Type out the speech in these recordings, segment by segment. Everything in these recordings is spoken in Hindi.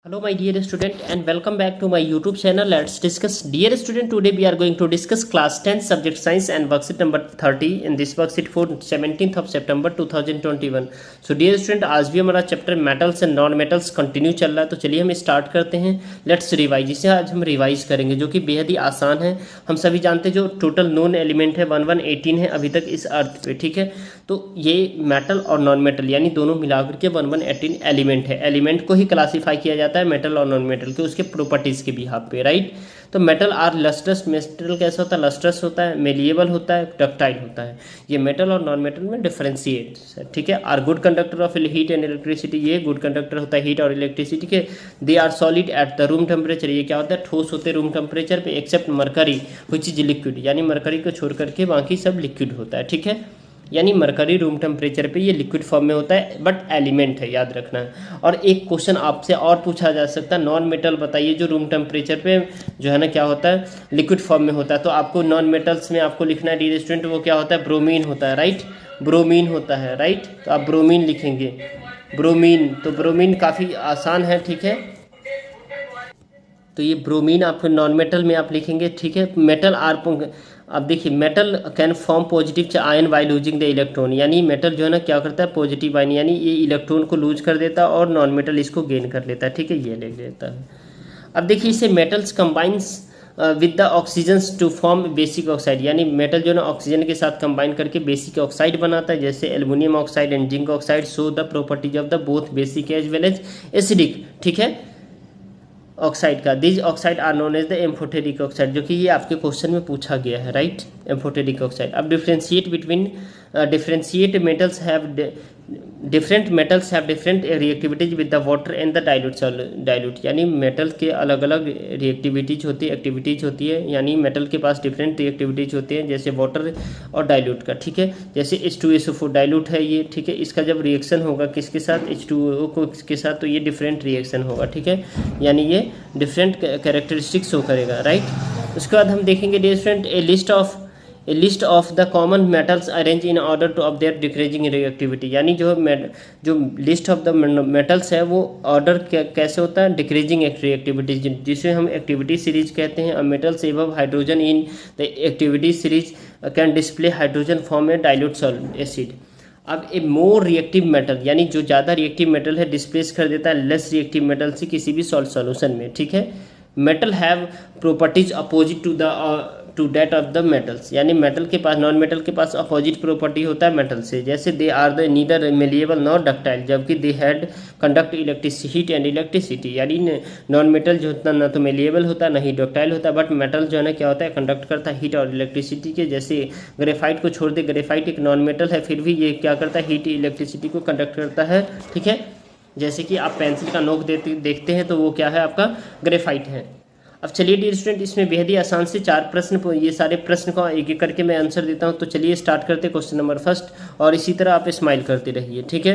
Hello my dear student and welcome back to my YouTube channel. Let's discuss. Dear student, today we are going to discuss class 10 subject science and worksheet number 30 in this worksheet for 17th of September 2021. So dear student, आज भी हमारा chapter metals and non metals continue चल रहा है, तो चलिए हम स्टार्ट करते हैं. Let's revise. इसे आज हम रिवाइज करेंगे जो कि बेहद ही आसान है. हम सभी जानते हैं जो टोटल नोन एलिमेंट है 1118 है अभी तक इस अर्थ पे. ठीक है, तो ये मेटल और नॉन मेटल यानी दोनों मिलाकर के 1118 एलिमेंट है. एलिमेंट को ही क्लासीफाई किया जाता है मेटल और नॉन मेटल के उसके प्रॉपर्टीज के बिहाफ पे. राइट, तो मेटल आर लस्ट्रस. मेटल कैसा होता है? लस्ट्रस होता है, मेलिएबल होता है, डक्टाइल होता है. ये मेटल और नॉन मेटल में डिफरेंशिएट. ठीक है, are good conductor of heat and electricity. ये गुड कंडक्टर होता है हीट और इलेक्ट्रिसिटी के. They are solid at the room temperature. ये क्या होता है? ठोस होते हैं रूम टेम्परेचर पे, except mercury which is liquid. यानी मरकरी को छोड़ करके बाकी सब लिक्विड होता है. ठीक है, यानी मरकरी रूम टेम्परेचर पे ये लिक्विड फॉर्म में होता है बट एलिमेंट है, याद रखना है. और एक क्वेश्चन आपसे और पूछा जा सकता है, नॉन मेटल बताइए जो रूम टेम्परेचर पे जो है ना क्या होता है? लिक्विड फॉर्म में होता है. तो आपको नॉन मेटल्स में आपको लिखना है डियर स्टूडेंट, वो क्या होता है? ब्रोमीन होता है. राइट, ब्रोमीन होता है. राइट, तो आप ब्रोमीन लिखेंगे. ब्रोमीन, तो ब्रोमीन काफ़ी आसान है. ठीक है, तो ये ब्रोमीन आपको नॉन मेटल में आप लिखेंगे. ठीक है, मेटल आर. अब देखिए, metal can form positive ion by losing the electron. यानी मेटल जो है ना क्या करता है? पॉजिटिव आयन, यानी ये इलेक्ट्रॉन को लूज कर देता है और नॉन मेटल इसको गेन कर लेता है. ठीक है, ये ले लेता है. अब देखिए, these metals combines with the oxygens to form basic oxide. यानी मेटल जो है ना ऑक्सीजन के साथ कंबाइन करके बेसिक ऑक्साइड बनाता है, जैसे aluminium oxide and zinc oxide. So the properties of the both basic as well as acidic. ठीक है, ऑक्साइड का. This oxide are known as the amphoteric oxide, जो कि ये आपके क्वेश्चन में पूछा गया है. Right, amphoteric oxide. अब differentiate between differentiate metals have different metals have different reactivities with the water and the dilute. यानी मेटल के अलग अलग रिएक्टिविटीज होती है, एक्टिविटीज होती है. यानी मेटल के पास डिफरेंट रिएक्टिविटीज होती है जैसे वाटर और डाइल्यूट का. ठीक है, जैसे H2SO4 डाइल्यूट है ये. ठीक है, इसका जब रिएक्शन होगा किसके साथ? H2O को के साथ, तो ये डिफरेंट रिएक्शन होगा. ठीक है, यानी ये डिफरेंट कैरेक्टरिस्टिक्स शो करेगा. राइट, उसके बाद हम देखेंगे different A list of the common metals arrange in order two of their decreasing reactivity. यानी जो लिस्ट ऑफ द मेटल्स है वो ऑर्डर कैसे होता है? डिक्रीजिंग रिएक्टिविटी, जिसे हम एक्टिविटी सीरीज कहते हैं. Metals above hydrogen in the activity series can display hydrogen form A dilute salt acid. अब ए मोर रिएक्टिव मेटल, यानी जो ज़्यादा रिएक्टिव मेटल है डिस्प्लेस कर देता है लेस रिएक्टिव मेटल से किसी भी सॉल्ट सॉल्यूशन में. ठीक है, metal have properties opposite to that of the metals. यानी मेटल के पास, नॉन मेटल के पास अपोजिट प्रॉपर्टी होता है मेटल से. जैसे they are the neither malleable not ductile, जबकि they had conduct heat and electricity. यानी नॉन मेटल जो होता है ना तो मेलिएबल होता है ना ही डक्टाइल होता है, बट मेटल जो है ना क्या होता है? कंडक्ट करता है हीट और इलेक्ट्रिसिटी के. जैसे ग्रेफाइट को छोड़ दे, ग्रेफाइट एक नॉन मेटल है फिर भी ये क्या करता है? हीट इलेक्ट्रिसिटी को कंडक्ट करता है. ठीक है, जैसे कि आप पेंसिल का नोक देखते हैं तो वो क्या है? आपका ग्रेफाइट है. अब चलिए डियर स्टूडेंट, इसमें बेहद ही आसान से 4 प्रश्न, ये सारे प्रश्न को एक एक करके मैं आंसर देता हूं. तो चलिए स्टार्ट करते हैं क्वेश्चन नंबर फर्स्ट, और इसी तरह आप स्माइल करते रहिए. ठीक है,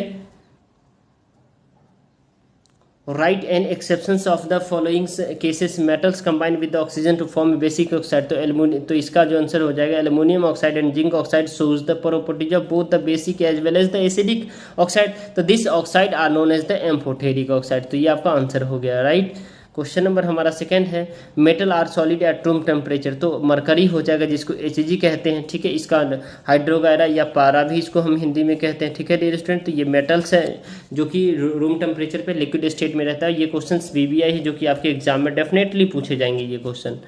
right and exceptions of the following cases metals combine with the oxygen to form basic oxide. तो एल्युमिनियम, तो इसका जो आंसर हो जाएगा aluminium oxide and zinc oxide shows the properties of both the basic as well as the acidic oxide. तो this oxide are known as the amphoteric oxide. तो ये आपका आंसर हो गया. राइट, क्वेश्चन नंबर हमारा सेकंड है, metal are solid at room temperature. तो मरकरी हो जाएगा जिसको Hg कहते हैं. ठीक है, इसका हाइड्रोगायरा या पारा भी इसको हम हिंदी में कहते हैं. ठीक है डियर स्टूडेंट, तो ये मेटल्स है जो कि रूम टेम्परेचर पे लिक्विड स्टेट में रहता है. ये क्वेश्चन VBI है जो कि आपके एग्जाम में डेफिनेटली पूछे जाएंगे ये क्वेश्चन.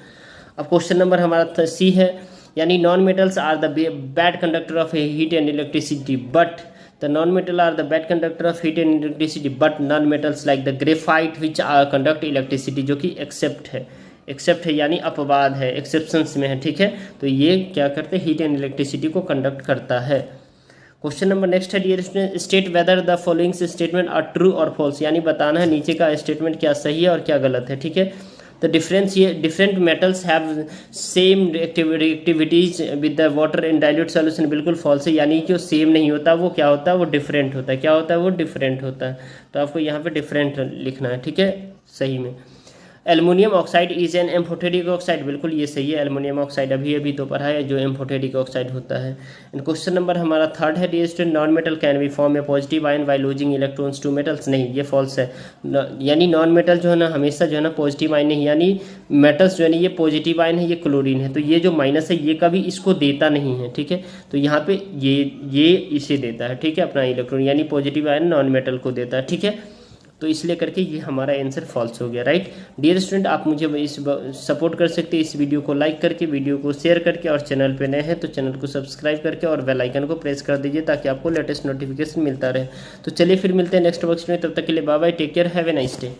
अब क्वेश्चन नंबर हमारा C है, यानी non metals are the bad conductor of heat and electricity but the non-metal are the bad conductor of heat and electricity but non-metals like the graphite which conduct electricity, जो कि एक्सेप्ट है यानी अपवाद है, एक्सेप्शंस में है. ठीक है, तो ये क्या करते हैं? हीट एंड इलेक्ट्रिसिटी को कंडक्ट करता है. क्वेश्चन नंबर नेक्स्ट है dear state whether the following statement are true or false. यानी बताना है नीचे का स्टेटमेंट क्या सही है और क्या गलत है. ठीक है, तो different metals have same reactivities with the water in dilute solution. बिल्कुल फॉल्स है, यानी कि वो सेम नहीं होता, वो क्या होता है? वो डिफरेंट होता है. क्या होता है? वो डिफरेंट होता है. तो आपको यहाँ पे डिफरेंट लिखना है. ठीक है, सही में. Aluminium oxide is an amphoteric oxide, बिल्कुल ये सही है, एल्युमिनियम ऑक्साइड अभी तो पढ़ा है जो एम्फोटेरिक ऑक्साइड होता है। एंड क्वेश्चन नंबर हमारा थर्ड है, dear student, non metal can be form a positive ion by losing electrons to metals, नहीं ये फॉल्स है। यानी नॉन मेटल जो है ना हमेशा जो है ना पॉजिटिव आयन नहीं, यानी मेटल्स जो है ना ये पॉजिटिव आयन है, ये क्लोरीन है, तो ये जो माइनस है ये कभी इसको देता नहीं है, ठीक है। तो यहाँ पे ये इसे देता है, ठीक है, अपना इलेक्ट्रॉन, यानी पॉजिटिव आयन नॉन मेटल को देता है, ठीक है। तो इसलिए करके ये हमारा आंसर फॉल्स हो गया, राइट। डियर स्टूडेंट, आप मुझे इस सपोर्ट कर सकते हैं इस वीडियो को लाइक करके, वीडियो को शेयर करके, और चैनल पे नए हैं तो चैनल को सब्सक्राइब करके और बेल आइकन को प्रेस कर दीजिए ताकि आपको लेटेस्ट नोटिफिकेशन मिलता रहे। तो चलिए फिर मिलते हैं नेक्स्ट वर्कशीट में, तब तक के लिए bye bye, take care, have a nice day.